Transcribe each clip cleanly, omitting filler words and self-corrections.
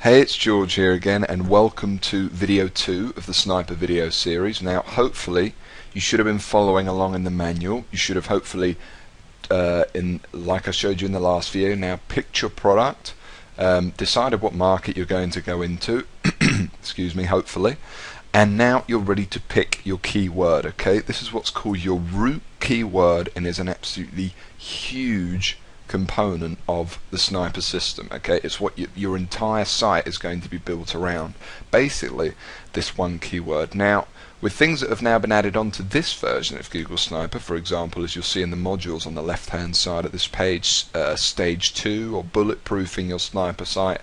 Hey, it's George here again, and welcome to video 2 of the Sniper video series. Now, hopefully, you should have been following along in the manual. You should have hopefully, like I showed you in the last video, now picked your product, decided what market you're going to go into, excuse me, hopefully, and now you're ready to pick your keyword, okay? This is what's called your root keyword and is an absolutely huge component of the Sniper system, okay? It's what your entire site is going to be built around, basically this one keyword. Now, with things that have now been added onto this version of Google Sniper, for example, as you'll see in the modules on the left hand side of this page, stage 2 or bulletproofing your Sniper site,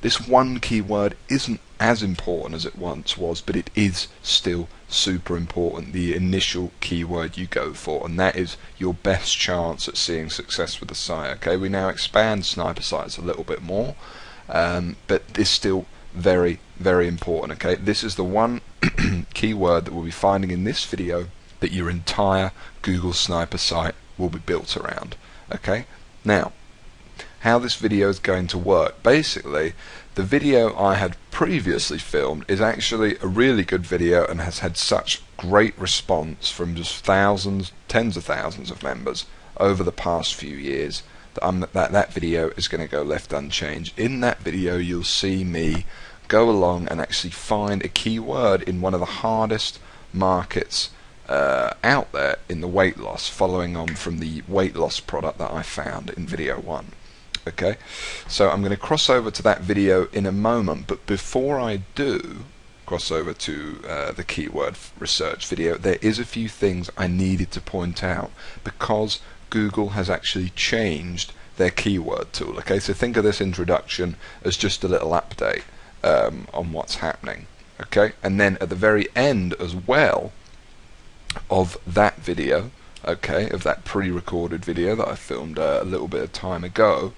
this one keyword isn't as important as it once was, but it is still super important, the initial keyword you go for, and that is your best chance at seeing success with the site. Okay, we now expand Sniper sites a little bit more, but it's still very, very important. Okay, this is the one keyword that we'll be finding in this video that your entire Google Sniper site will be built around. Okay, now how this video is going to work. Basically, the video I had previously filmed is actually a really good video and has had such great response from just thousands, tens of thousands of members over the past few years that that video is going to go left unchanged. In that video, you'll see me go along and actually find a keyword in one of the hardest markets out there in the weight loss, following on from the weight loss product that I found in video 1. Okay, so I'm going to cross over to that video in a moment, but before I do cross over to the keyword research video, there is a few things I needed to point out because Google has actually changed their keyword tool. Okay, so think of this introduction as just a little update on what's happening. Okay, and then at the very end as well of that video, okay, of that pre-recorded video that I filmed a little bit of time ago,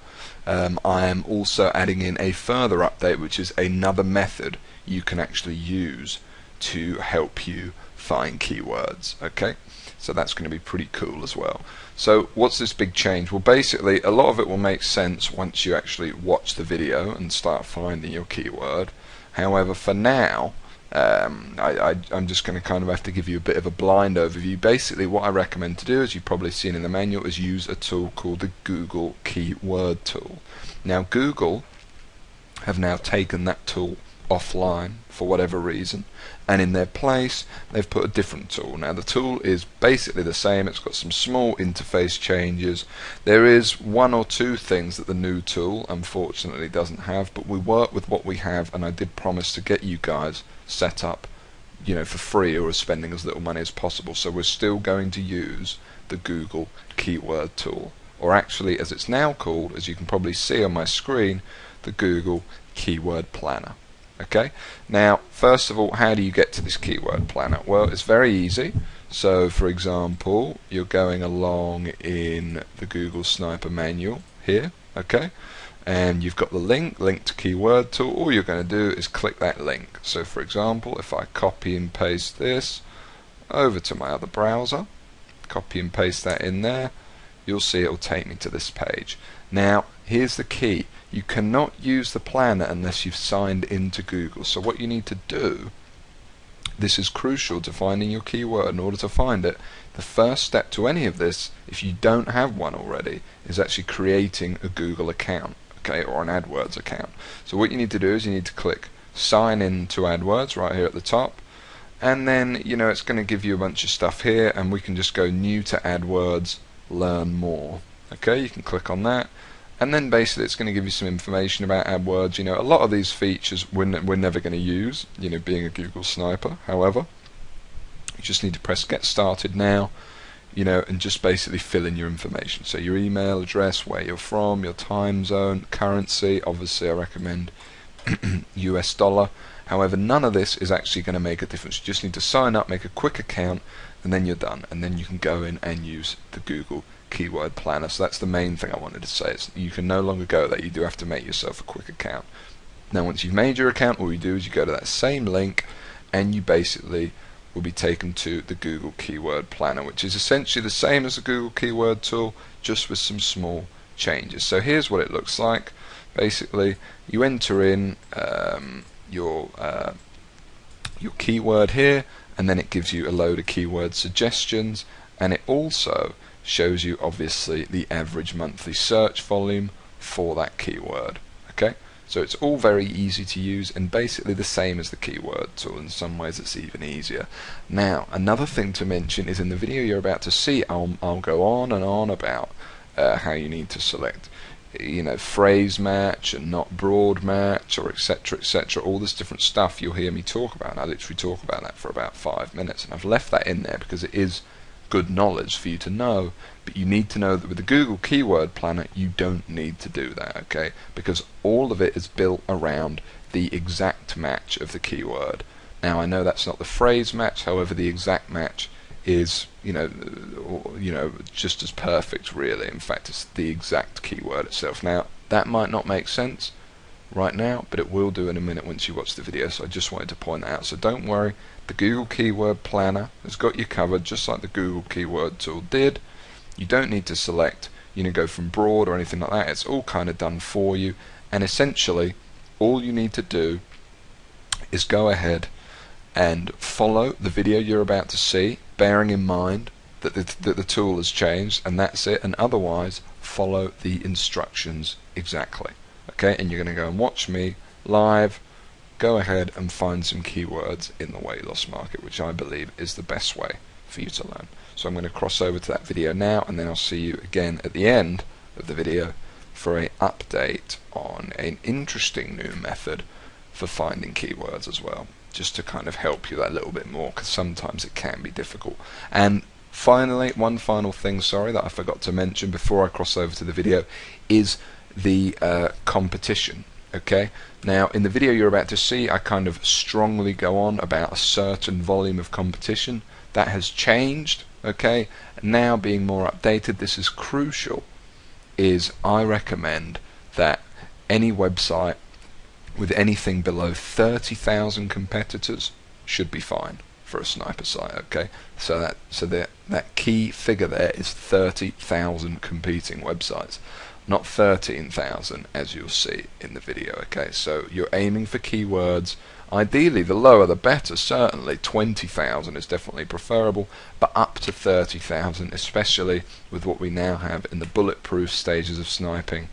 I am also adding in a further update, which is another method you can actually use to help you find keywords. Okay, so that's going to be pretty cool as well. So what's this big change? Well, basically a lot of it will make sense once you actually watch the video and start finding your keyword. However, for now, I'm just going to kind of have to give you a bit of a blind overview. Basically, what I recommend to do, as you've probably seen in the manual, is use a tool called the Google Keyword Tool. Now, Google have now taken that tool offline for whatever reason, and in their place they've put a different tool. Now, the tool is basically the same. It's got some small interface changes. There is one or two things that the new tool unfortunately doesn't have, but we work with what we have, and I did promise to get you guys set up, you know, for free or spending as little money as possible. So we're still going to use the Google Keyword Tool, or actually, as it's now called, as you can probably see on my screen, the Google Keyword Planner. Okay, now first of all, how do you get to this keyword planner? Well, it's very easy. So for example, you're going along in the Google Sniper manual here, okay, and you've got the link to keyword tool. All you're going to do is click that link. So for example, if I copy and paste this over to my other browser, copy and paste that in there, you'll see it will take me to this page. Now here's the key: you cannot use the planner unless you've signed into Google. So what you need to do, this is crucial to finding your keyword. In order to find it, the first step to any of this, if you don't have one already, is actually creating a Google account, okay, or an AdWords account. So what you need to do is you need to click sign in to AdWords right here at the top, and then, you know, it's going to give you a bunch of stuff here, and we can just go new to AdWords, learn more. Okay, you can click on that, and then basically it's going to give you some information about AdWords. You know, a lot of these features we're never going to use, you know, being a Google Sniper. However, you just need to press get started now, you know, and just basically fill in your information. So your email address, where you're from, your time zone, currency. Obviously I recommend US dollar. However, none of this is actually going to make a difference. You just need to sign up, make a quick account, and then you're done, and then you can go in and use the Google Keyword Planner. So that's the main thing I wanted to say, is you can no longer go there. You do have to make yourself a quick account. Now once you've made your account, all you do is you go to that same link and you basically will be taken to the Google Keyword Planner, which is essentially the same as the Google Keyword Tool, just with some small changes. So here's what it looks like. basically you enter in your keyword here, and then it gives you a load of keyword suggestions, and it also shows you obviously the average monthly search volume for that keyword. Okay, so it's all very easy to use and basically the same as the keyword tool. In some ways it's even easier. Now another thing to mention is in the video you're about to see, I'll go on and on about how you need to select, you know, phrase match and not broad match, or etc, etc, all this different stuff you'll hear me talk about, and I literally talk about that for about 5 minutes, and I've left that in there because it is good knowledge for you to know. But you need to know that with the Google Keyword Planner you don't need to do that, okay, because all of it is built around the exact match of the keyword. Now I know that's not the phrase match, however the exact match is, you know, just as perfect really. In fact, it's the exact keyword itself. Now that might not make sense right now, but it will do in a minute once you watch the video, so I just wanted to point that out. So don't worry, the Google Keyword Planner has got you covered just like the Google Keyword Tool did. You don't need to select, you know, go from broad or anything like that. It's all kind of done for you, and essentially all you need to do is go ahead and follow the video you're about to see, bearing in mind that the tool has changed, and that's it. And otherwise follow the instructions exactly, okay? And you're going to go and watch me live go ahead and find some keywords in the weight loss market, which I believe is the best way for you to learn. So I'm going to cross over to that video now, and then I'll see you again at the end of the video for an update on an interesting new method for finding keywords as well, just to kind of help you that little bit more, because sometimes it can be difficult. And finally, one final thing, sorry, that I forgot to mention before I cross over to the video, is the competition. Okay, now in the video you're about to see, I kind of strongly go on about a certain volume of competition. That has changed, okay, now being more updated. This is crucial, is I recommend that any website with anything below 30,000 competitors should be fine for a sniper site, okay? So that key figure there is 30,000 competing websites, not 13,000 as you'll see in the video, okay? So you're aiming for keywords, ideally the lower the better. Certainly 20,000 is definitely preferable, but up to 30,000, especially with what we now have in the bulletproof stages of sniping,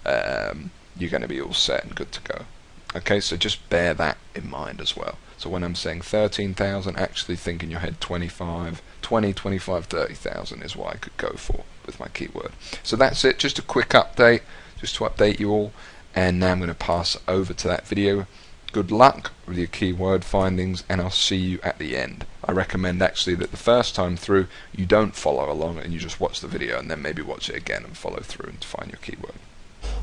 you're going to be all set and good to go. Okay, so just bear that in mind as well. So when I'm saying 13,000, actually think in your head 20, 25, 30,000 is what I could go for with my keyword. So that's it, just a quick update, just to update you all. And now I'm going to pass over to that video. Good luck with your keyword findings, and I'll see you at the end. I recommend actually that the first time through you don't follow along and you just watch the video and then maybe watch it again and follow through and to find your keyword.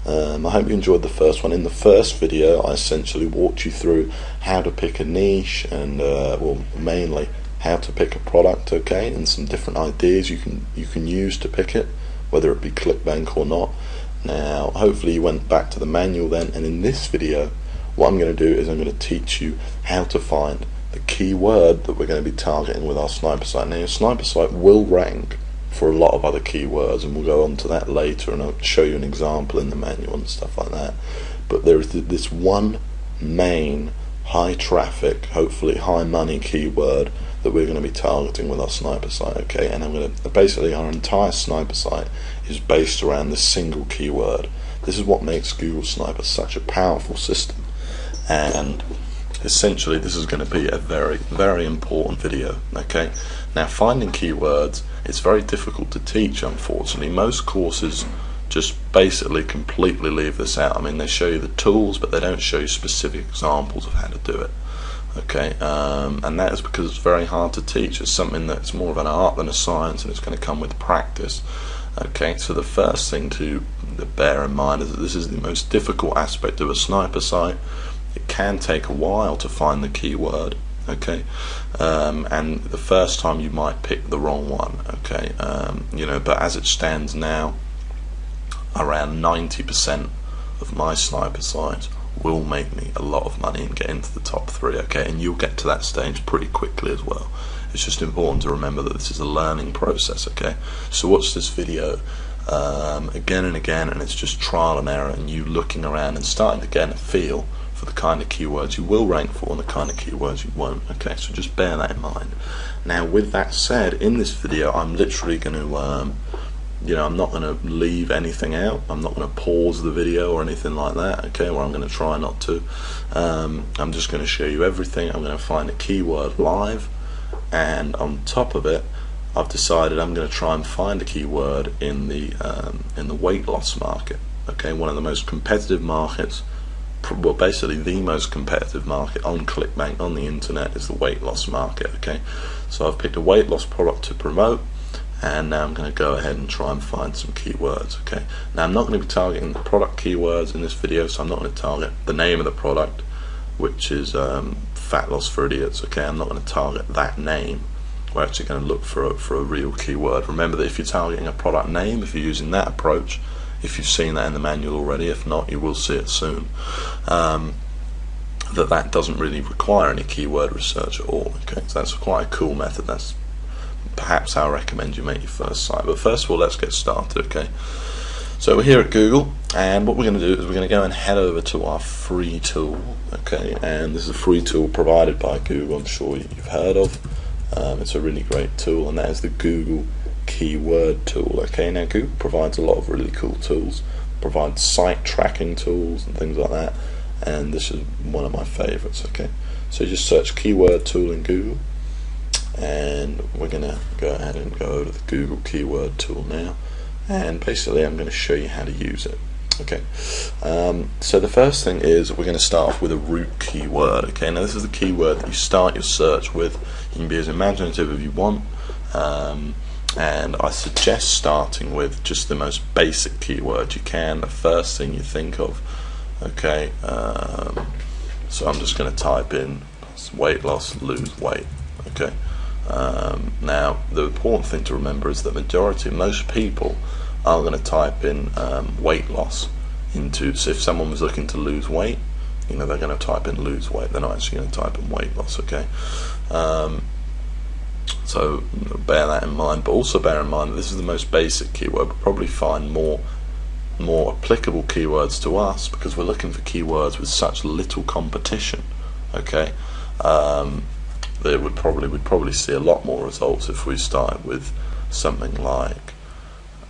I hope you enjoyed the first one. In the first video I essentially walked you through how to pick a niche and well, mainly how to pick a product, okay, and some different ideas you can use to pick it, whether it be ClickBank or not. Now hopefully you went back to the manual then, and in this video what I'm going to do is I'm going to teach you how to find the keyword that we're going to be targeting with our sniper site. Now your sniper site will rank for a lot of other keywords, and we'll go on to that later, and I'll show you an example in the manual and stuff like that. But there is this one main high traffic, hopefully high money keyword that we're going to be targeting with our sniper site, okay? And I'm going to basically, our entire sniper site is based around this single keyword. This is what makes Google Sniper such a powerful system, and essentially this is going to be a very, very important video, okay? Now finding keywords, it's very difficult to teach, unfortunately. Most courses just basically completely leave this out. I mean, they show you the tools, but they don't show you specific examples of how to do it, okay? And that is because it's very hard to teach. It's something that's more of an art than a science, and it's going to come with practice, okay? So the first thing to bear in mind is that this is the most difficult aspect of a sniper site. It can take a while to find the keyword, okay, and the first time you might pick the wrong one, okay, you know, but as it stands now, around 90% of my sniper sites will make me a lot of money and get into the top 3, okay, and you'll get to that stage pretty quickly as well. It's just important to remember that this is a learning process, okay? So watch this video again and again, and it's just trial and error, and you looking around and starting to get a feel for the kind of keywords you will rank for and the kind of keywords you won't. Okay, so just bear that in mind. Now, with that said, in this video, I'm literally going to, I'm not going to leave anything out. I'm not going to pause the video or anything like that. Okay, or I'm going to try not to. I'm just going to show you everything. I'm going to find a keyword live, and on top of it, I've decided I'm going to try and find a keyword in the weight loss market. Okay, one of the most competitive markets. Well, basically the most competitive market on ClickBank on the internet is the weight loss market. Okay, so I've picked a weight loss product to promote, and now I'm going to go ahead and try and find some keywords. Okay, now I'm not going to be targeting the product keywords in this video, so I'm not going to target the name of the product, which is fat loss for idiots. Okay, I'm not going to target that name. We're actually going to look for a real keyword. Remember that if you're targeting a product name, if you're using that approach, if you've seen that in the manual already, if not, you will see it soon, that doesn't really require any keyword research at all. Okay, so that's quite a cool method. That's perhaps how I recommend you make your first site. But first of all, let's get started. Okay, so we're here at Google, and what we're going to do is we're going to go and head over to our free tool. Okay, and this is a free tool provided by Google. I'm sure you've heard of. It's a really great tool, and that is the Google keyword tool. Okay, now Google provides a lot of really cool tools, provides site tracking tools and things like that, and this is one of my favorites. Okay, so just search keyword tool in Google, and we're gonna go ahead and go over to the Google keyword tool now, and basically I'm going to show you how to use it. Okay, so the first thing is we're going to start off with a root keyword. Okay, now this is the keyword that you start your search with. You can be as imaginative as you want, and I suggest starting with just the most basic keyword you can, the first thing you think of. Okay, so I'm just going to type in weight loss, lose weight. Okay, now the important thing to remember is that most people are going to type in weight loss into, so if someone was looking to lose weight, they're going to type in lose weight, they're not actually going to type in weight loss. Okay, so bear that in mind, but also bear in mind that this is the most basic keyword. We'll probably find more applicable keywords to us because we're looking for keywords with such little competition. Okay, we'd probably see a lot more results if we started with something like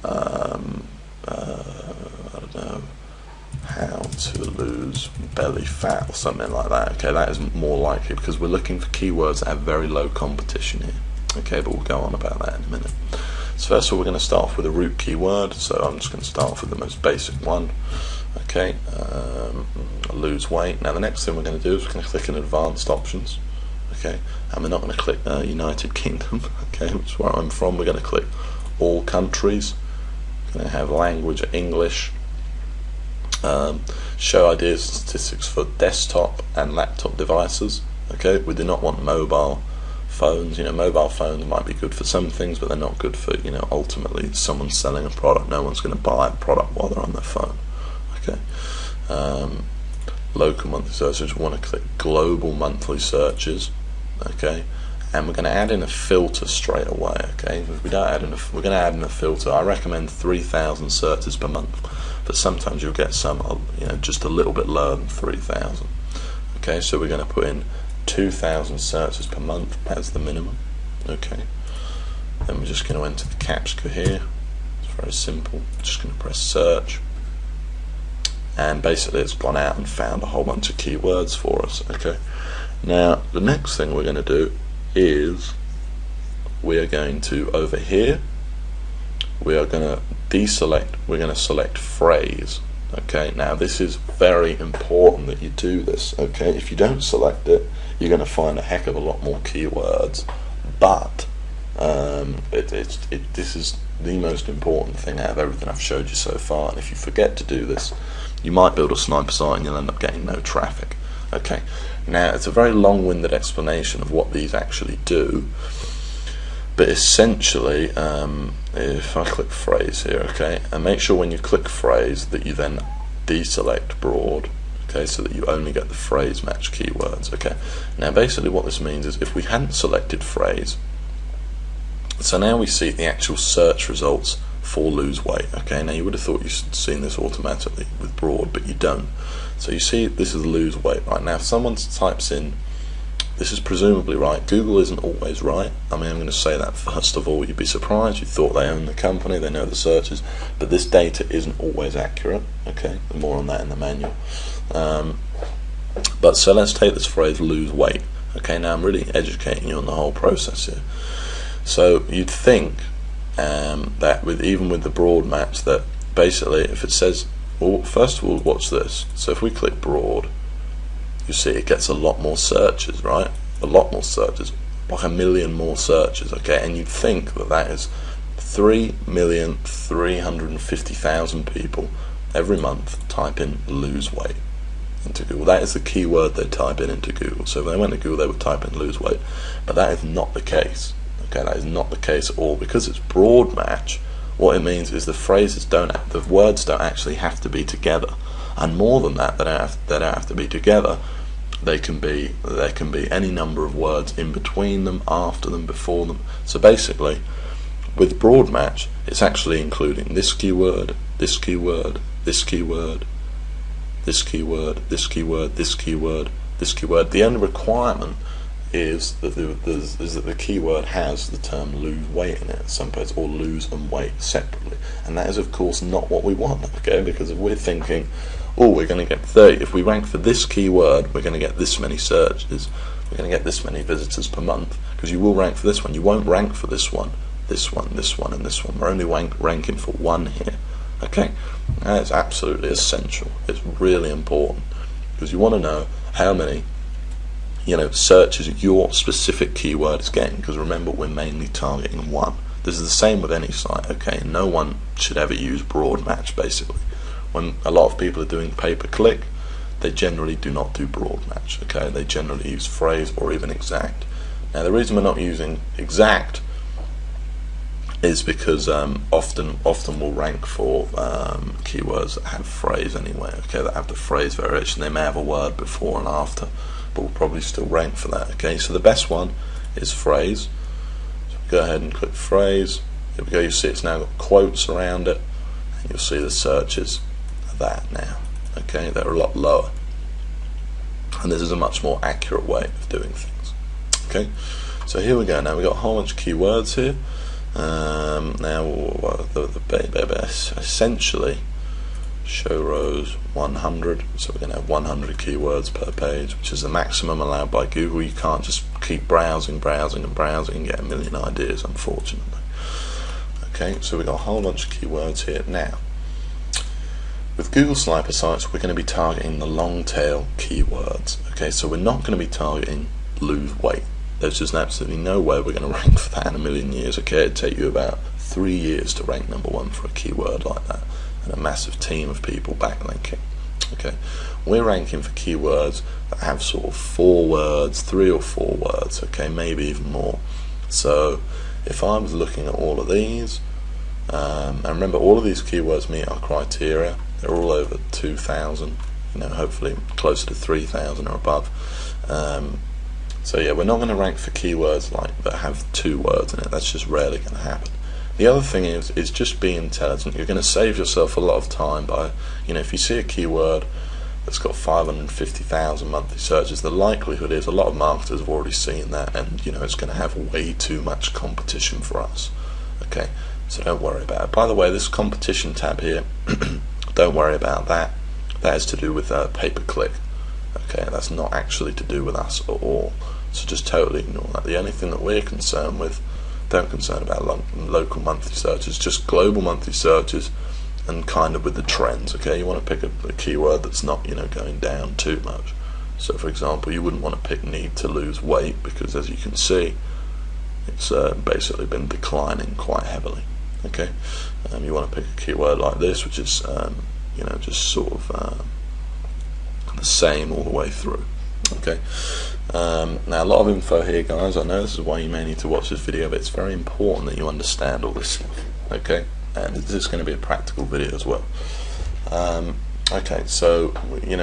I don't know, how to lose belly fat or something like that. Okay, that is more likely because we're looking for keywords that have very low competition here. Okay, but we'll go on about that in a minute. So first of all, we're going to start off with a root keyword. So I'm just going to start off with the most basic one. Okay, lose weight. Now the next thing we're going to do is we're going to click in advanced options. Okay, and we're not going to click United Kingdom. Okay, which is where I'm from. We're going to click all countries. We're going to have language English. Show ideas and statistics for desktop and laptop devices. Okay, we do not want mobile phones. Mobile phones might be good for some things, but they're not good for, ultimately someone selling a product. No one's going to buy a product while they're on their phone. Okay, local monthly searches, we want to click global monthly searches. Okay, and we're going to add in a filter straight away. Okay, if we don't we're going to add in a filter. I recommend 3,000 searches per month, but sometimes you'll get some just a little bit lower than 3,000. Okay, so we're going to put in 2,000 searches per month as the minimum. Okay, then we're just going to enter the captcha here. It's very simple. Just going to press search, and basically it's gone out and found a whole bunch of keywords for us. Okay, now the next thing we're going to do is we are going to, over here, we are going to deselect, we're going to select phrase. Okay, now this is very important that you do this. Okay, if you don't select it, you're going to find a heck of a lot more keywords, but this is the most important thing out of everything I've showed you so far, and if you forget to do this, you might build a sniper site and you'll end up getting no traffic. Okay, now it's a very long-winded explanation of what these actually do, but essentially, if I click phrase here, okay, and make sure when you click phrase that you then deselect broad, okay, so that you only get the phrase match keywords. Okay, now basically what this means is if we hadn't selected phrase, so now we see the actual search results for lose weight. Okay, now you would have thought you'd seen this automatically with broad, but you don't. So you see this is lose weight. Right now, if someone types in, this is presumably right. Google isn't always right. I mean, I'm going to say that first of all. You'd be surprised. You thought they own the company, they know the searches, but this data isn't always accurate. Okay, more on that in the manual. But so let's take this phrase lose weight. Okay, now I'm really educating you on the whole process here. So you'd think that even with the broad match, that basically if it says, well, first of all, watch this. So if we click broad, you see it gets a lot more searches, right? A lot more searches, like 1 million more searches. Okay, and you'd think that that is 3,350,000 people every month type in lose weight into Google. That is the keyword they type in into Google. So if they went to Google, they would type in lose weight, but that is not the case. Okay, that is not the case at all, because it's broad match. What it means is the words don't actually have to be together, and more than that, they don't have to be together. There can be any number of words in between them, after them, before them. So basically, with broad match, it's actually including this keyword, this keyword, this keyword, this keyword, this keyword, this keyword, this keyword. The only requirement is that the keyword has the term lose weight in it at some place, or lose and weight separately, and that is of course not what we want. Okay, because if we're thinking, oh, we're going to get 30, if we rank for this keyword, we're going to get this many searches, we're going to get this many visitors per month, because you will rank for this one. You won't rank for this one, this one, this one, and this one. We're only ranking for one here. Okay, that is absolutely essential. It's really important, because you want to know how many searches your specific keyword is getting, because remember, we're mainly targeting one. This is the same with any site. Okay, no one should ever use broad match. Basically, when a lot of people are doing pay-per-click, they generally do not do broad match. Okay, they generally use phrase or even exact. Now the reason we're not using exact is because often we'll rank for keywords that have phrase anyway. Okay, that have the phrase variation. They may have a word before and after, but we'll probably still rank for that. Okay, so the best one is phrase. So go ahead and click phrase. Here we go. You see it's now got quotes around it, and you'll see the searches of that now. Okay, they're a lot lower, and this is a much more accurate way of doing things. Okay, so here we go. Now we've got a whole bunch of keywords here. Now essentially show rows 100, so we're going to have 100 keywords per page, which is the maximum allowed by Google. You can't just keep browsing and get a million ideas, unfortunately. Okay, so we've got a whole bunch of keywords here. Now with Google Sniper sites, we're going to be targeting the long tail keywords. Okay, so we're not going to be targeting lose weight. There's just absolutely no way we're going to rank for that in a million years. Okay, it'd take you about 3 years to rank #1 for a keyword like that, and a massive team of people backlinking. Okay, we're ranking for keywords that have sort of 4 words, 3 or 4 words. Okay, maybe even more. So if I was looking at all of these, and remember, all of these keywords meet our criteria. They're all over 2,000. Hopefully closer to 3,000 or above. So yeah, we're not going to rank for keywords like that have 2 words in it. That's just rarely going to happen. The other thing is just be intelligent. You're going to save yourself a lot of time by, if you see a keyword that's got 550,000 monthly searches, the likelihood is a lot of marketers have already seen that, and it's going to have way too much competition for us. Okay, so don't worry about it. By the way, this competition tab here, don't worry about that. That is to do with pay-per-click. Okay, that's not actually to do with us at all. So just totally ignore that. The only thing that we're concerned with, don't concern about local monthly searches, just global monthly searches, and kind of with the trends. Okay, you want to pick a keyword that's not going down too much. So for example, you wouldn't want to pick need to lose weight, because as you can see, it's basically been declining quite heavily. Okay, you want to pick a keyword like this, which is just sort of the same all the way through. Okay, now a lot of info here, guys. I know this is why you may need to watch this video, but it's very important that you understand all this stuff. Okay, and this is going to be a practical video as well. Okay, so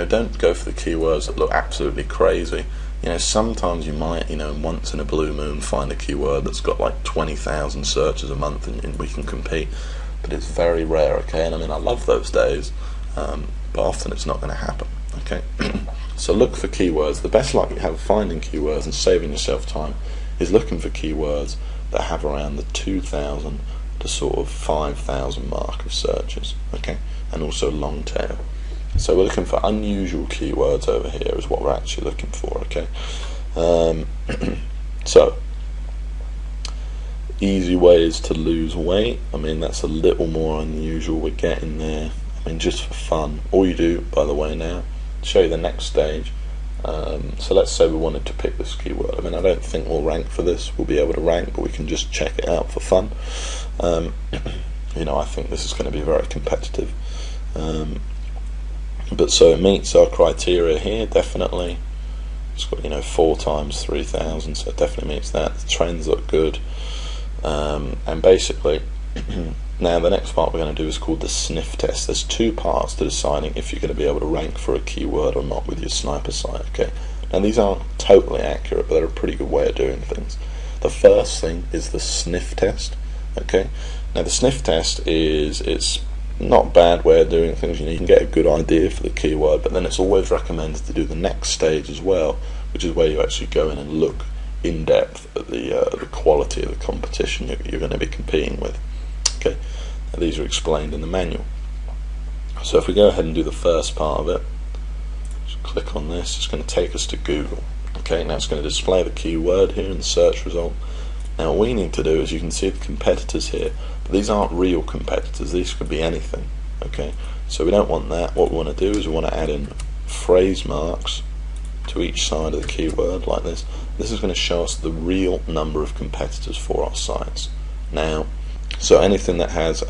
don't go for the keywords that look absolutely crazy. Sometimes you might, once in a blue moon, find a keyword that's got like 20,000 searches a month, and we can compete. but it's very rare, okay? And I mean, I love those days, but often it's not going to happen, okay? So look for keywords. The best luck you have finding keywords and saving yourself time is looking for keywords that have around the 2,000 to sort of 5,000 mark of searches, okay? And also long tail. So we're looking for unusual keywords over here is what we're actually looking for, okay? So easy ways to lose weight. I mean, that's a little more unusual. We're getting there. I mean, just for fun. All you do, by the way, now, show you the next stage. So let's say we wanted to pick this keyword. I mean, I don't think we'll rank for this. We'll be able to rank, but we can just check it out for fun. You know, I think this is going to be very competitive. But so it meets our criteria here, definitely. It's got, you know, 4 times 3,000, so it definitely meets that. The trends look good. And basically, now the next part we're going to do is called the sniff test. There's 2 parts to deciding if you're going to be able to rank for a keyword or not with your sniper site, okay? Now these aren't totally accurate, but they're a pretty good way of doing things. The first thing is the sniff test, okay? Now the sniff test it's not a bad way of doing things. You know, you can get a good idea for the keyword, but then it's always recommended to do the next stage as well, which is where you actually go in and look in depth at the quality of the competition you're going to be competing with. Okay, now these are explained in the manual. So if we go ahead and do the first part of it, just click on this. It's going to take us to Google. Okay, now it's going to display the keyword here in the search result. Now what we need to do is, you can see the competitors here, but these aren't real competitors. These could be anything. Okay, so we don't want that. What we want to do is we want to add in phrase marks to each side of the keyword like this. This is going to show us the real number of competitors for our sites. Now, so anything that has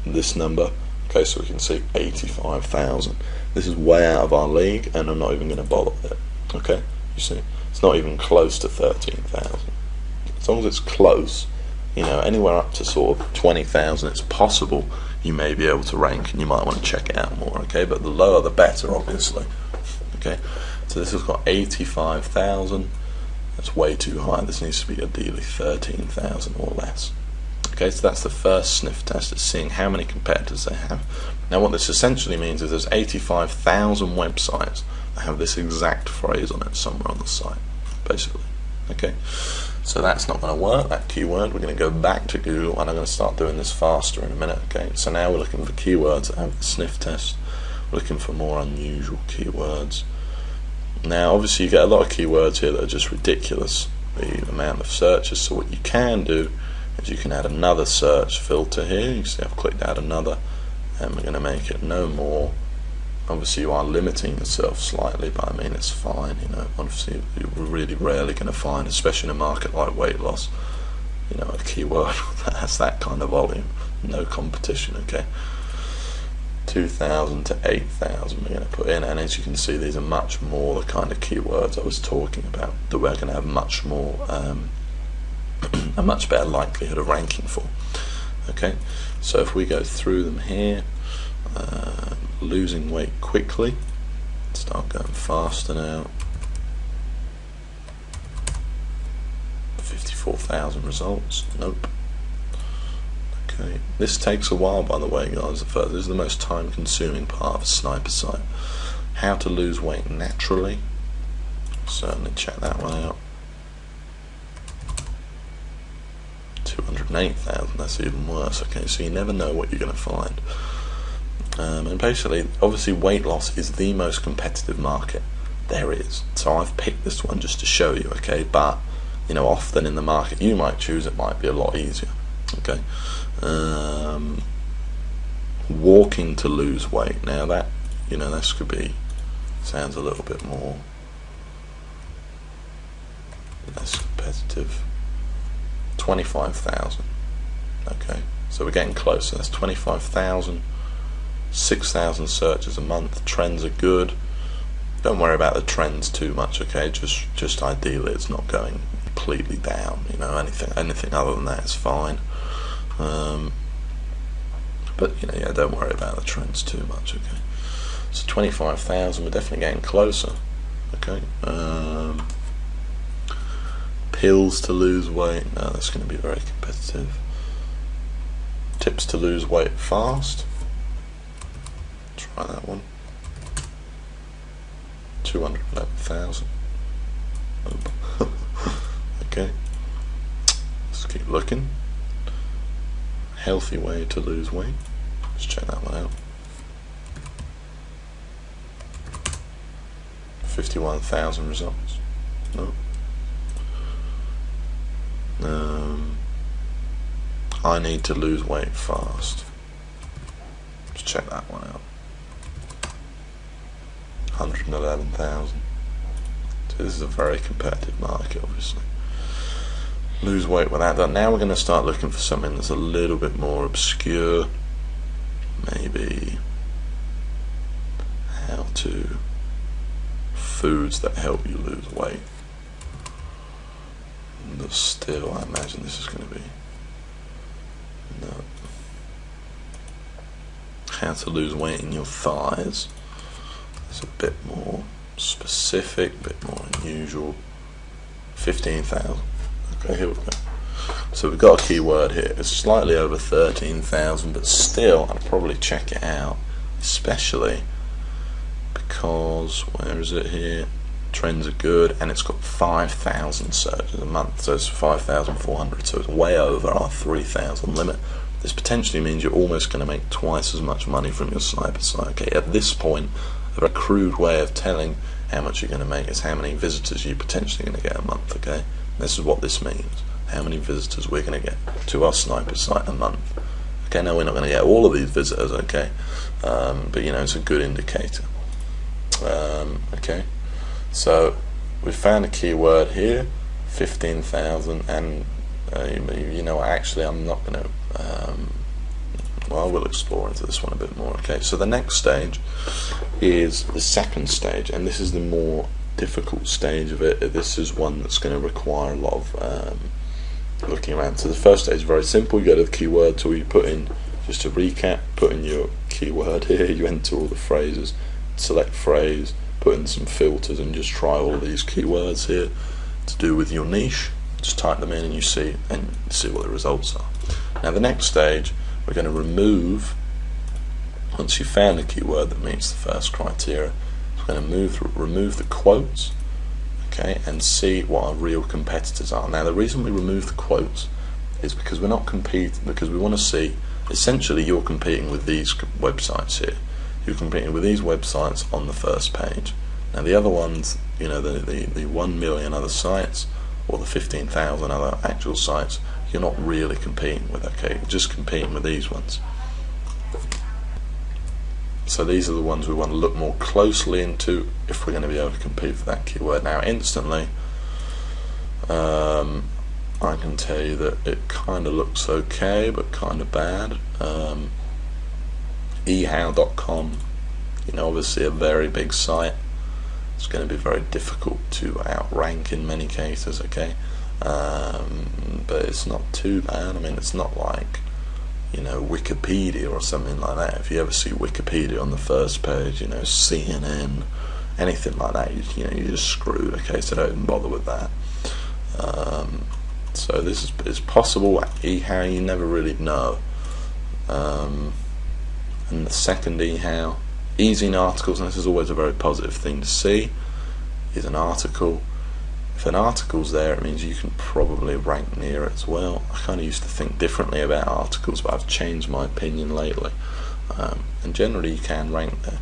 this number, okay, so we can see 85,000. This is way out of our league, and I'm not even going to bother with it. Okay, you see, it's not even close to 13,000. As long as it's close, you know, anywhere up to sort of 20,000, it's possible you may be able to rank, and you might want to check it out more. Okay, but the lower the better, obviously. Okay, so this has got 85,000. That's way too high. This needs to be ideally 13,000 or less. Okay, so that's the first sniff test. It's seeing how many competitors they have. Now what this essentially means is there's 85,000 websites that have this exact phrase on it somewhere on the site, basically. Okay, so that's not going to work, that keyword. We're going to go back to Google, and I'm going to start doing this faster in a minute. Okay, so now we're looking for keywords that have the sniff test. We're looking for more unusual keywords. Now obviously you get a lot of keywords here that are just ridiculous, the amount of searches. So what you can do is you can add another search filter here. You see I've clicked add another, and we're going to make it no more. Obviously you are limiting yourself slightly, but I mean it's fine. You know, obviously you're really rarely going to find, especially in a market like weight loss, you know, a keyword that has that kind of volume, no competition. Okay, 2,000 to 8,000 we're going to put in, and as you can see, these are much more the kind of keywords I was talking about that we're going to have much more a much better likelihood of ranking for. Okay, so if we go through them here, losing weight quickly, start going faster now. 54,000 results. Nope. Okay, this takes a while, by the way, guys. This is the most time-consuming part of a sniper site. How to lose weight naturally. Certainly check that one out. 208,000. That's even worse. Okay, so you never know what you're going to find. And basically, obviously, weight loss is the most competitive market there is. So I've picked this one just to show you. Okay, but you know, often in the market you might choose, it might be a lot easier. Okay. Walking to lose weight. Now that, you know, this could be, sounds a little bit more less competitive. 25,000. Okay, so we're getting closer. That's 25,000. 6,000 searches a month. Trends are good. Don't worry about the trends too much. Okay, just ideally it's not going completely down. You know, anything other than that is fine. But you know, yeah, don't worry about the trends too much. Okay, so 25,000. We're definitely getting closer. Okay. Pills to lose weight. No, that's going to be very competitive. Tips to lose weight fast. Try that one. 211,000. Okay, let's keep looking. Healthy way to lose weight. Let's check that one out. 51,000 results. No. I need to lose weight fast. Let's check that one out. 111,000. So this is a very competitive market, obviously. Lose weight without that. Now we're going to start looking for something that's a little bit more obscure. Maybe how to foods that help you lose weight. But still, I imagine this is going to be no. How to lose weight in your thighs. It's a bit more specific, a bit more unusual. 15,000. Okay, here we go. So we've got a keyword here. It's slightly over 13,000, but still, I'd probably check it out, especially because where is it here? Trends are good, and it's got 5,000 searches a month, so it's 5,400. So it's way over our 3,000 limit. This potentially means you're almost going to make twice as much money from your sniper site. Okay, at this point, a very crude way of telling how much you're going to make is how many visitors you're potentially going to get a month. Okay, this is what this means. How many visitors we're going to get to our sniper site a month. Okay, now we're not going to get all of these visitors. Okay, but you know, it's a good indicator. Okay, so we found a keyword here, 15,000, and you know, actually I'm not going to well, we'll explore into this one a bit more. Okay, so the next stage is the second stage, and this is the more difficult stage of it. This is one that's going to require a lot of looking around. So the first stage is very simple. You go to the keyword tool, you put in, just to recap, put in your keyword here, you enter all the phrases, select phrase, put in some filters, and just try all of these keywords here to do with your niche. Just type them in and you see what the results are. Now the next stage, we're going to remove, once you've found a keyword that meets the first criteria, we're going to remove the quotes, okay, and see what our real competitors are. Now the reason we remove the quotes is because we're not competing, because we want to see, essentially you're competing with these websites here. You're competing with these websites on the first page. Now the other ones, you know, the 1 million other sites, or the 15,000 other actual sites, you're not really competing with, okay? You're just competing with these ones. So these are the ones we want to look more closely into if we're going to be able to compete for that keyword. Now instantly, I can tell you that it kind of looks okay, but kind of bad. ehow.com, you know, obviously a very big site. It's going to be very difficult to outrank in many cases, okay? But it's not too bad. I mean, it's not like, you know, Wikipedia or something like that. If you ever see Wikipedia on the first page, you know, CNN, anything like that, you know, you're just screwed, okay? So don't even bother with that. So this is possible. eHow, you never really know. And the second eHow, easy in articles, and this is always a very positive thing to see, is an article. If an article's there, it means you can probably rank near it as well. I kind of used to think differently about articles, but I've changed my opinion lately. And generally you can rank there.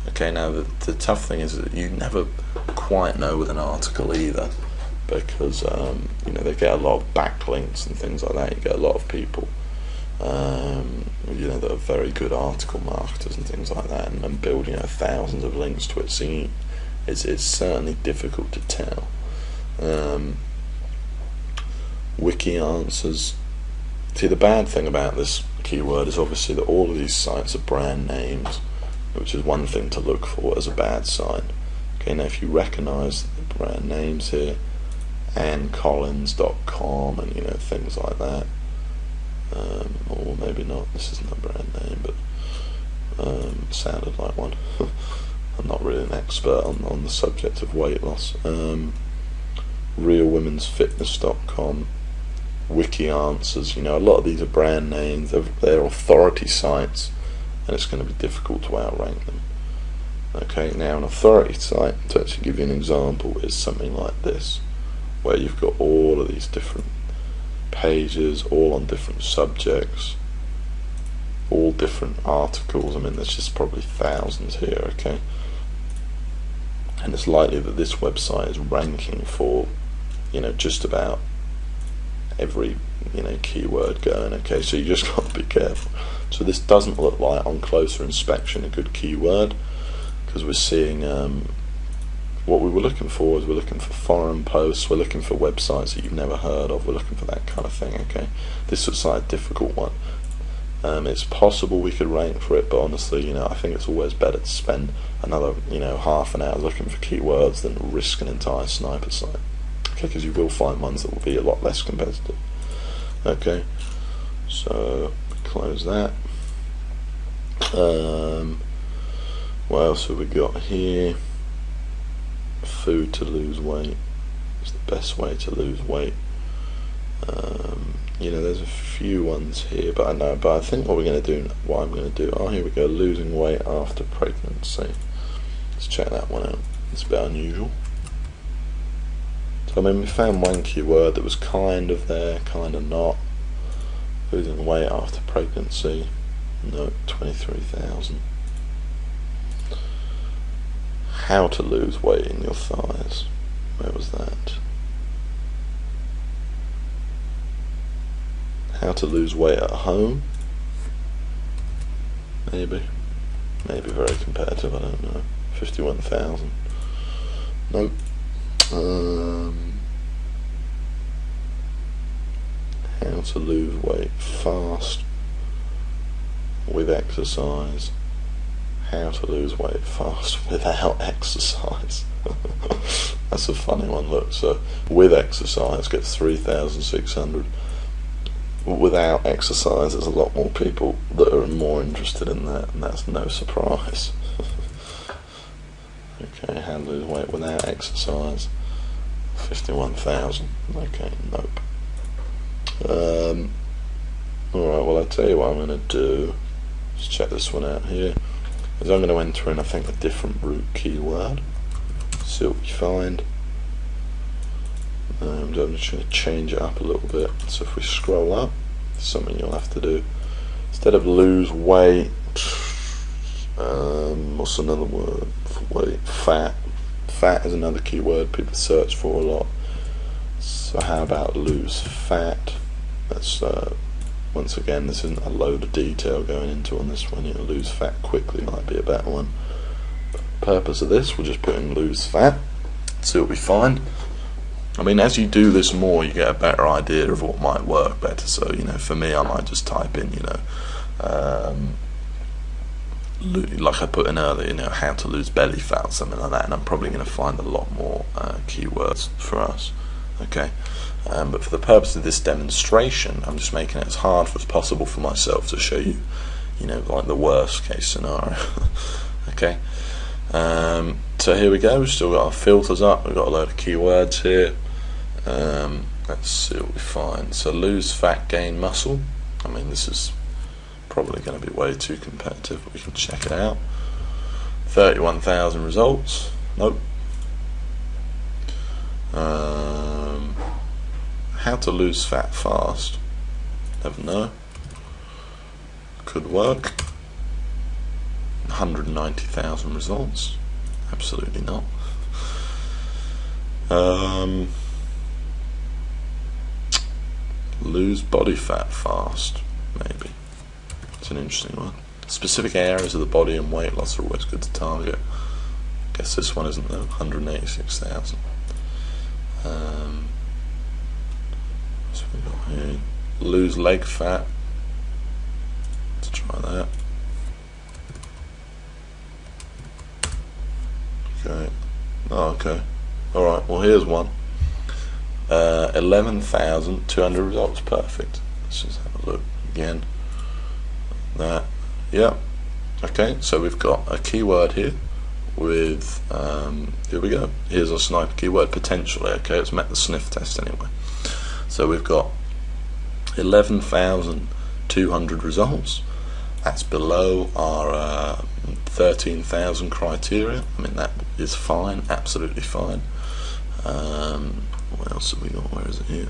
Okay, now the tough thing is that you never quite know with an article either, because you know, they get a lot of backlinks and things like that. You get a lot of people you know, that are very good article marketers and things like that, and build, you know, thousands of links to it. So it's certainly difficult to tell. Wiki answers. See, the bad thing about this keyword is obviously that all of these sites are brand names, which is one thing to look for as a bad sign. Okay, now if you recognise the brand names here, AnnCollins.com and, you know, things like that, or maybe not, this isn't a brand name, but sounded like one. I'm not really an expert on the subject of weight loss. RealWomen'sFitness.com, Wiki Answers. You know, a lot of these are brand names, they're authority sites, and it's going to be difficult to outrank them. Okay, now an authority site, to actually give you an example, is something like this, where you've got all of these different pages, all on different subjects, all different articles. I mean, there's just probably thousands here, okay? And it's likely that this website is ranking for, you know, just about every, you know, keyword going, okay? So you just got to be careful. So this doesn't look like, on closer inspection, a good keyword, because we're seeing what we were looking for is we're looking for foreign posts, we're looking for websites that you've never heard of, we're looking for that kind of thing, okay? This looks like a difficult one. It's possible we could rank for it, but honestly, you know, I think it's always better to spend another, you know, half an hour looking for keywords than risk an entire sniper site, okay? Because you will find ones that will be a lot less competitive. Okay, so close that. What else have we got here? Food to lose weight is the best way to lose weight. You know, there's a few ones here, but I think what I'm going to do, oh, here we go, losing weight after pregnancy. Let's check that one out. It's a bit unusual. So I mean, we found one keyword that was kind of there, kind of not. Losing weight after pregnancy, no, 23,000. How to lose weight in your thighs, where was that? How to lose weight at home, maybe very competitive, I don't know. 51,000, nope. How to lose weight fast with exercise. How to lose weight fast without exercise. That's a funny one. Look, so with exercise get 3,600. Without exercise, there's a lot more people that are more interested in that, and that's no surprise. Okay, how to lose weight without exercise, 51,000. Okay, nope. Alright, well, I'll tell you what I'm going to do. Let's check this one out here. Is I'm going to enter in, I think, a different root keyword. See what we find. I'm just going to change it up a little bit. So if we scroll up, something you'll have to do. Instead of lose weight, what's another word for weight? Fat. Fat is another keyword people search for a lot. So how about lose fat? That's once again, this isn't a load of detail going into on this one. You know, lose fat quickly might be a better one. But the purpose of this, we'll just put in lose fat. See what we find. I mean, as you do this more, you get a better idea of what might work better. So, you know, for me, I might just type in, you know, like I put in earlier, you know, how to lose belly fat, something like that, and I'm probably going to find a lot more keywords for us. Okay, but for the purpose of this demonstration, I'm just making it as hard as possible for myself to show you, you know, like the worst case scenario. Okay, so here we go. We've still got our filters up. We've got a load of keywords here. Let's see what we find. So lose fat, gain muscle. I mean, this is probably going to be way too competitive, but we can check it out. 31,000 results. Nope. How to lose fat fast. Never know. Could work. 190,000 results. Absolutely not. Lose body fat fast. Maybe. It's an interesting one. Specific areas of the body and weight loss are always good to target. Guess this one isn't though. 186,000. So we got here. Lose leg fat. Let's try that. Okay. Oh, okay. Alright, well here's one. 11,200 results. Perfect. Let's just have a look again. That. Yeah. Okay, so we've got a keyword here with here we go. Here's our sniper keyword potentially. Okay, it's met the sniff test anyway. So we've got 11,200 results. That's below our 13,000 criteria. I mean, that is fine, absolutely fine. What else have we got? Where is it here?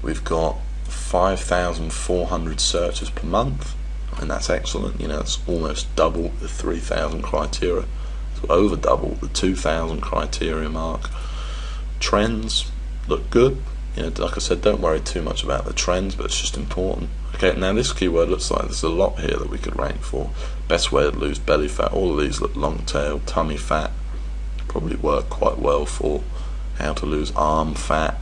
We've got 5,400 searches per month, and that's excellent. You know, it's almost double the 3,000 criteria. It's over double the 2,000 criteria mark. Trends look good. You know, like I said, don't worry too much about the trends, but it's just important. Okay, now this keyword looks like there's a lot here that we could rank for. Best way to lose belly fat. All of these look long tail. Tummy fat probably work quite well for. How to lose arm fat.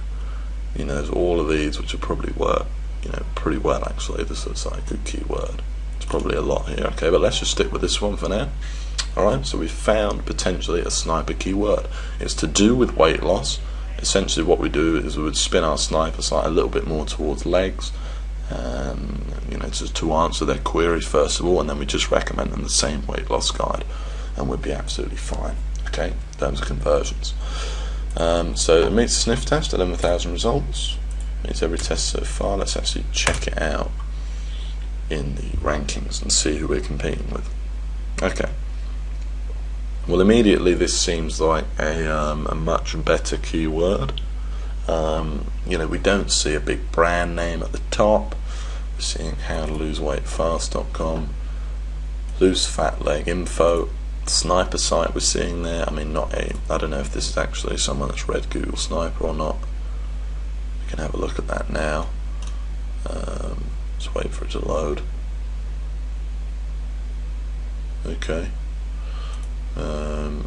You know, there's all of these which will probably work, you know, pretty well actually. This looks like a good keyword. There's probably a lot here. Okay, but let's just stick with this one for now. Alright, so we've found potentially a sniper keyword. It's to do with weight loss. Essentially what we do is we would spin our sniper site a little bit more towards legs, you know, to answer their queries first of all, and then we just recommend them the same weight loss guide, and we'd be absolutely fine. Okay, in terms of conversions. So it meets the sniff test, 11,000 results. Meets every test so far. Let's actually check it out in the rankings and see who we're competing with. Okay. Well, immediately this seems like a much better keyword. You know, we don't see a big brand name at the top. We're seeing howtoloseweightfast.com, loose fat leg info, sniper site we're seeing there. I mean, I don't know if this is actually someone that's read Google Sniper or not. We can have a look at that now. Just wait for it to load. Okay.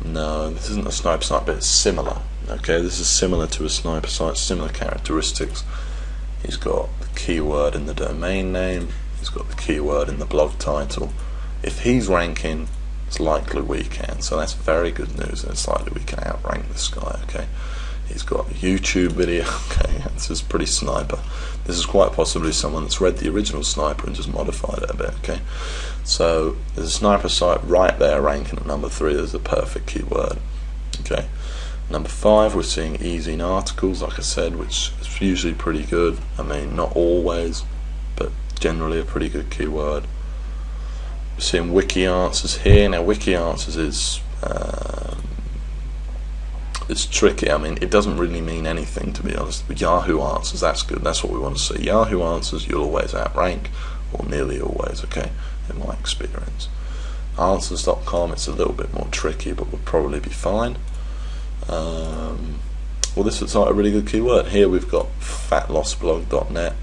No, this isn't a sniper site, but it's similar. Okay, this is similar to a sniper site, similar characteristics. He's got the keyword in the domain name, he's got the keyword in the blog title. If he's ranking, it's likely we can, so that's very good news, and it's likely we can outrank this guy. Okay, he's got a YouTube video. Okay, this is pretty sniper. This is quite possibly someone that's read the original sniper and just modified it a bit. Okay, so there's a sniper site right there ranking at number 3. There's a perfect keyword. Okay, number 5 we're seeing easy in articles, like I said, which is usually pretty good. I mean, not always, but generally a pretty good keyword. We're seeing wiki answers here. Now wiki answers is it's tricky. I mean, it doesn't really mean anything, to be honest. But Yahoo answers, that's good. That's what we want to see. Yahoo answers, you'll always outrank, or nearly always. Okay, in my experience. Answers.com, it's a little bit more tricky, but we'll probably be fine. Well, this looks like a really good keyword. Here we've got fatlossblog.net.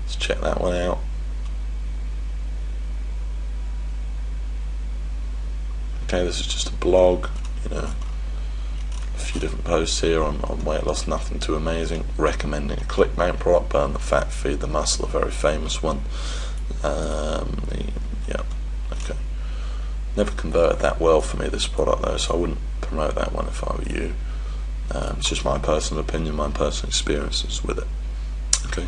Let's check that one out. Okay, this is just a blog, you know, a few different posts here on weight loss, nothing too amazing. Recommending a clickbait product, burn the fat, feed the muscle, a very famous one. Yeah, okay. Never converted that well for me, this product though, so I wouldn't promote that one if I were you. It's just my personal opinion, my personal experiences with it. Okay,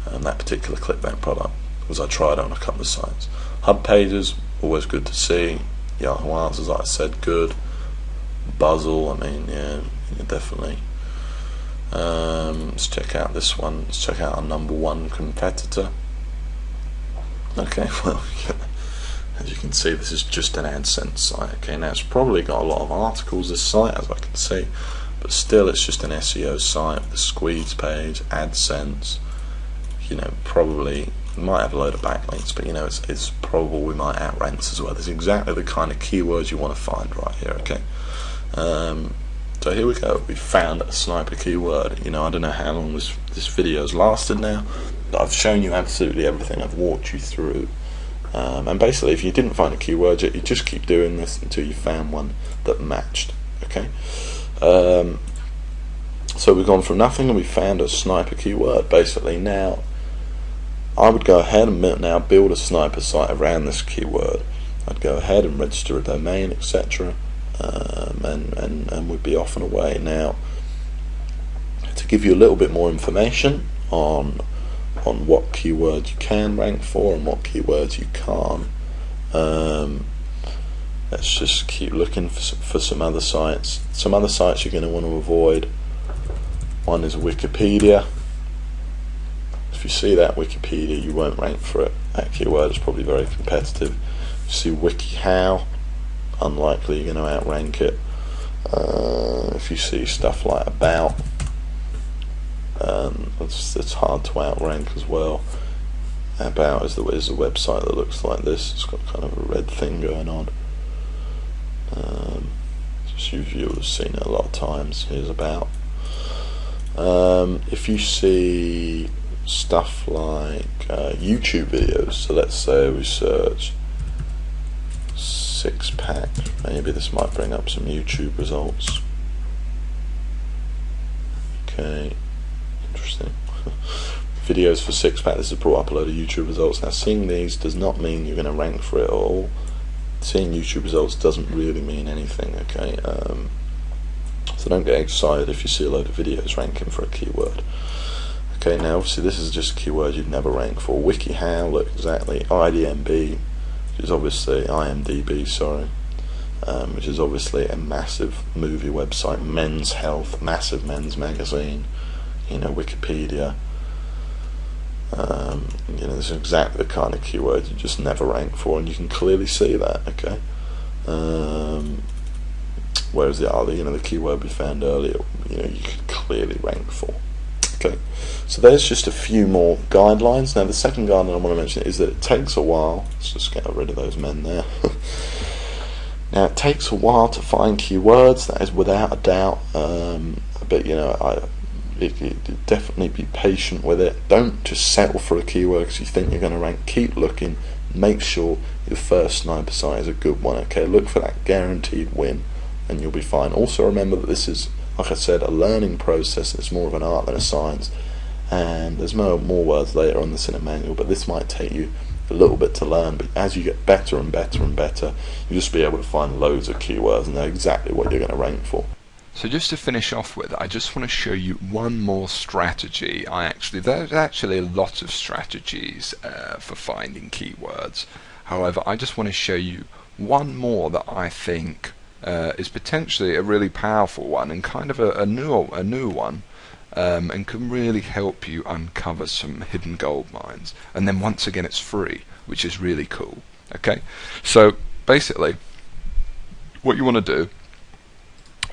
that particular clickbait product, because I tried it on a couple of sites. Hub pages, always good to see. Yahoo answers, like I said, good. Buzzle, I mean, yeah, definitely. Let's check out this one. Let's check out our number 1 competitor. Okay, well, as you can see, this is just an AdSense site. Okay, now it's probably got a lot of articles, this site, as I can see, but still it's just an SEO site with a squeeze page, AdSense. You know, probably might have a load of backlinks, but you know, it's probable we might outrank this as well. There's exactly the kind of keywords you want to find right here. Okay, so here we go. We found a sniper keyword. You know, I don't know how long this video's lasted now, but I've shown you absolutely everything. I've walked you through, and basically, if you didn't find a keyword, you just keep doing this until you found one that matched. Okay, so we've gone from nothing and we found a sniper keyword. Basically, now I would go ahead and now build a sniper site around this keyword. I'd go ahead and register a domain, etc., and we'd be off and away. Now, to give you a little bit more information on what keywords you can rank for and what keywords you can't, let's just keep looking for some other sites. Some other sites you're going to want to avoid. One is Wikipedia. if you see that Wikipedia, you won't rank for it. That keyword is probably very competitive. You see WikiHow, unlikely you're going to outrank it. If you see stuff like about, it's hard to outrank as well. About is the website that looks like this. It's got kind of a red thing going on. You would have seen it a lot of times. Here's about. If you see stuff like YouTube videos, so let's say we search six-pack, maybe this might bring up some YouTube results. Okay, interesting. Videos for six-pack, this has brought up a load of YouTube results. Now, seeing these does not mean you're going to rank for it at all. Seeing YouTube results doesn't really mean anything, okay? So don't get excited if you see a load of videos ranking for a keyword. Okay, now obviously this is just a keyword you'd never rank for. WikiHow, look exactly. IDMB, which is obviously IMDb, sorry, which is obviously a massive movie website. Men's Health, massive men's magazine. You know, Wikipedia. You know, this is exactly the kind of keyword you just never rank for, and you can clearly see that. Okay. Whereas the other, you know, the keyword we found earlier, you know, you can clearly rank for. Okay. So there's just a few more guidelines. Now the second guideline I want to mention is that it takes a while. Let's just get rid of those men there. Now it takes a while to find keywords. That is without a doubt. But you know, definitely be patient with it. Don't just settle for a keyword because you think you're going to rank. Keep looking. Make sure your first sniper site is a good one. Okay, look for that guaranteed win, and you'll be fine. Also remember that this is, like I said, a learning process. It's more of an art than a science, and there's more words later on this in a manual, but this might take you a little bit to learn. But as you get better and better and better, you'll just be able to find loads of keywords and know exactly what you're going to rank for. So just to finish off with, I just want to show you one more strategy. There's actually a lot of strategies for finding keywords. However, I just want to show you one more that I think is potentially a really powerful one and kind of a new one, and can really help you uncover some hidden gold mines. And then once again, it's free, which is really cool. Okay, so basically, what you want to do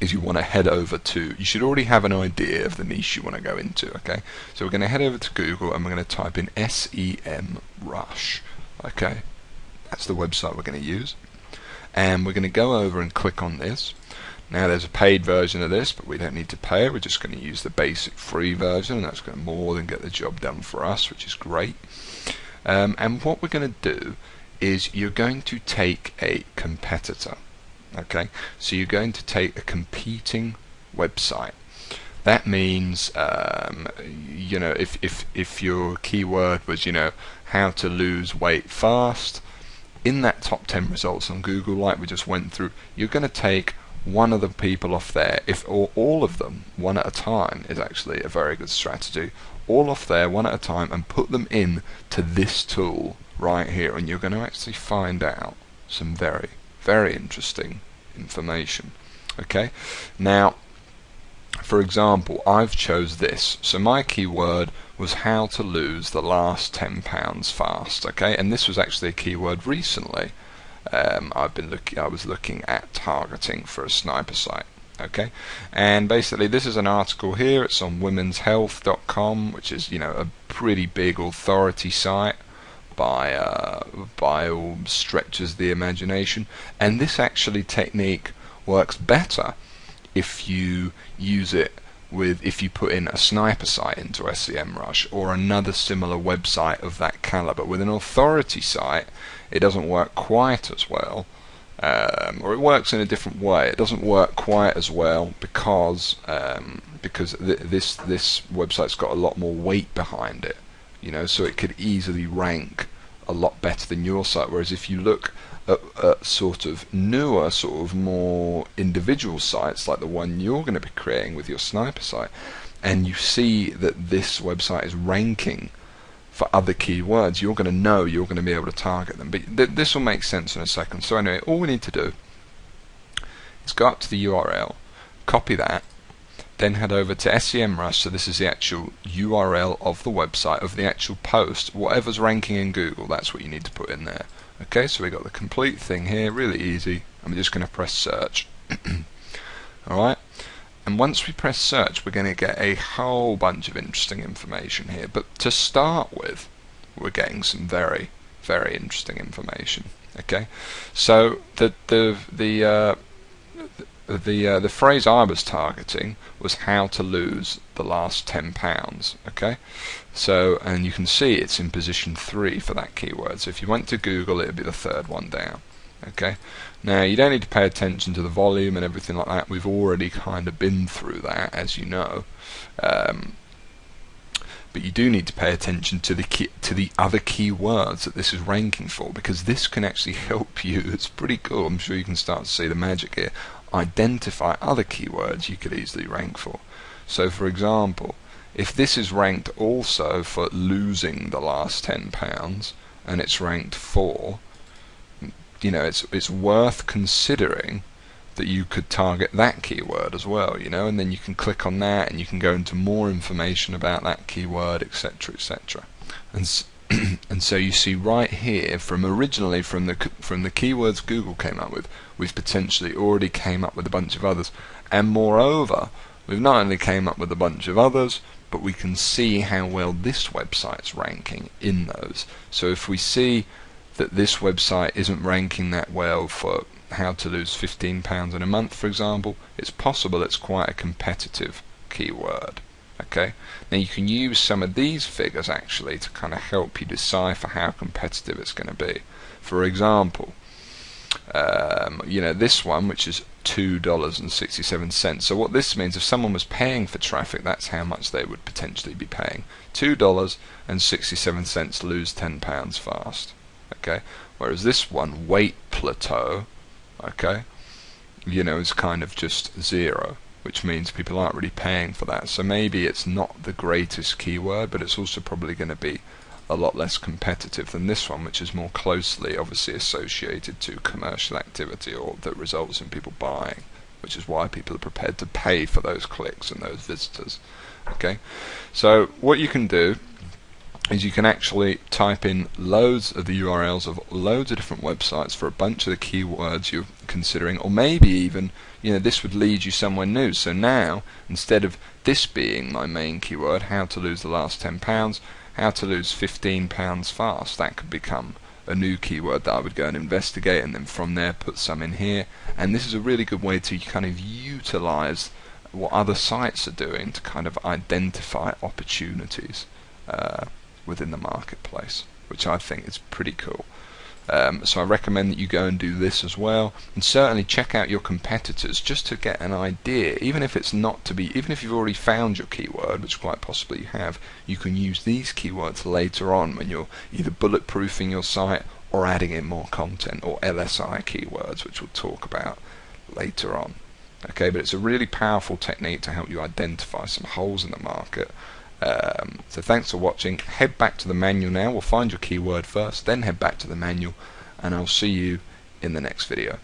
is you want to head over to, you should already have an idea of the niche you want to go into, okay? So we're going to head over to Google and we're going to type in SEMrush, okay? That's the website we're going to use. And we're going to go over and click on this. Now there's a paid version of this, but we don't need to pay it. We're just going to use the basic free version, and that's going to more than get the job done for us, which is great. And what we're going to do is you're going to take a competitor. Okay, so you're going to take a competing website. That means, you know, if your keyword was, you know, how to lose weight fast, in that top 10 results on Google, like we just went through, you're going to take one of the people off there, or all of them, one at a time, is actually a very good strategy. All off there, one at a time, and put them in to this tool right here, and you're going to actually find out some very, very interesting information. Okay, now for example, I've chose this. So my keyword was how to lose the last 10 pounds fast. Okay, and this was actually a keyword recently. I was looking at targeting for a sniper site. Okay, and basically this is an article here. It's on womenshealth.com, which is, you know, a pretty big authority site by all stretches of the imagination. And this actually technique works better if you use it with, if you put in a sniper site into SEMrush or another similar website of that caliber. With an authority site, it doesn't work quite as well, or it works in a different way. It doesn't work quite as well because this website's got a lot more weight behind it, you know, so it could easily rank a lot better than your site. Whereas if you look at sort of newer, sort of more individual sites like the one you're going to be creating with your sniper site, and you see that this website is ranking for other keywords, you're going to know, you're going to be able to target them. But this will make sense in a second. So anyway, all we need to do is go up to the URL, copy that, then head over to SEMrush. So this is the actual URL of the website, of the actual post. Whatever's ranking in Google, that's what you need to put in there. Okay, so we got the complete thing here, really easy. I'm just going to press search. Alright, and once we press search, we're going to get a whole bunch of interesting information here. But to start with, we're getting some very, very interesting information. Okay, so the phrase I was targeting was how to lose the last £10. Okay, so, and you can see it's in position 3 for that keyword. So if you went to Google, it would be the third one down. Okay, now you don't need to pay attention to the volume and everything like that. We've already kind of been through that, as you know. But you do need to pay attention to the other keywords that this is ranking for, because this can actually help you. It's pretty cool. I'm sure you can start to see the magic here. Identify other keywords you could easily rank for. So for example, if this is ranked also for losing the last £10 and it's ranked 4, you know, it's worth considering that you could target that keyword as well, you know, and then you can click on that and you can go into more information about that keyword, etc., etc. And so you see right here, from originally from the keywords Google came up with, we've potentially already came up with a bunch of others, and moreover, we've not only came up with a bunch of others, but we can see how well this website's ranking in those. So if we see that this website isn't ranking that well for how to lose £15 in a month, for example, it's possible it's quite a competitive keyword. Okay, now you can use some of these figures actually to kind of help you decipher how competitive it's going to be. For example, you know, this one, which is $2.67. So what this means, if someone was paying for traffic, that's how much they would potentially be paying. $2.67 lose £10 fast. Okay, whereas this one, weight plateau, okay, you know, is kind of just 0, which means people aren't really paying for that. So maybe it's not the greatest keyword, but it's also probably going to be a lot less competitive than this one, which is more closely obviously associated to commercial activity, or that results in people buying, which is why people are prepared to pay for those clicks and those visitors. Okay, so what you can do is you can actually type in loads of the URLs of loads of different websites for a bunch of the keywords you're considering, or maybe even, you know, this would lead you somewhere new. So now, instead of this being my main keyword, how to lose the last £10, how to lose £15 fast, that could become a new keyword that I would go and investigate, and then from there put some in here. And this is a really good way to kind of utilize what other sites are doing to kind of identify opportunities within the marketplace, which I think is pretty cool. So I recommend that you go and do this as well, and certainly check out your competitors just to get an idea. Even if it's not to be, even if you've already found your keyword, which quite possibly you have, you can use these keywords later on when you're either bulletproofing your site or adding in more content, or LSI keywords, which we'll talk about later on. Okay, but it's a really powerful technique to help you identify some holes in the market. So thanks for watching. Head back to the manual now. We'll find your keyword first, then head back to the manual, and I'll see you in the next video.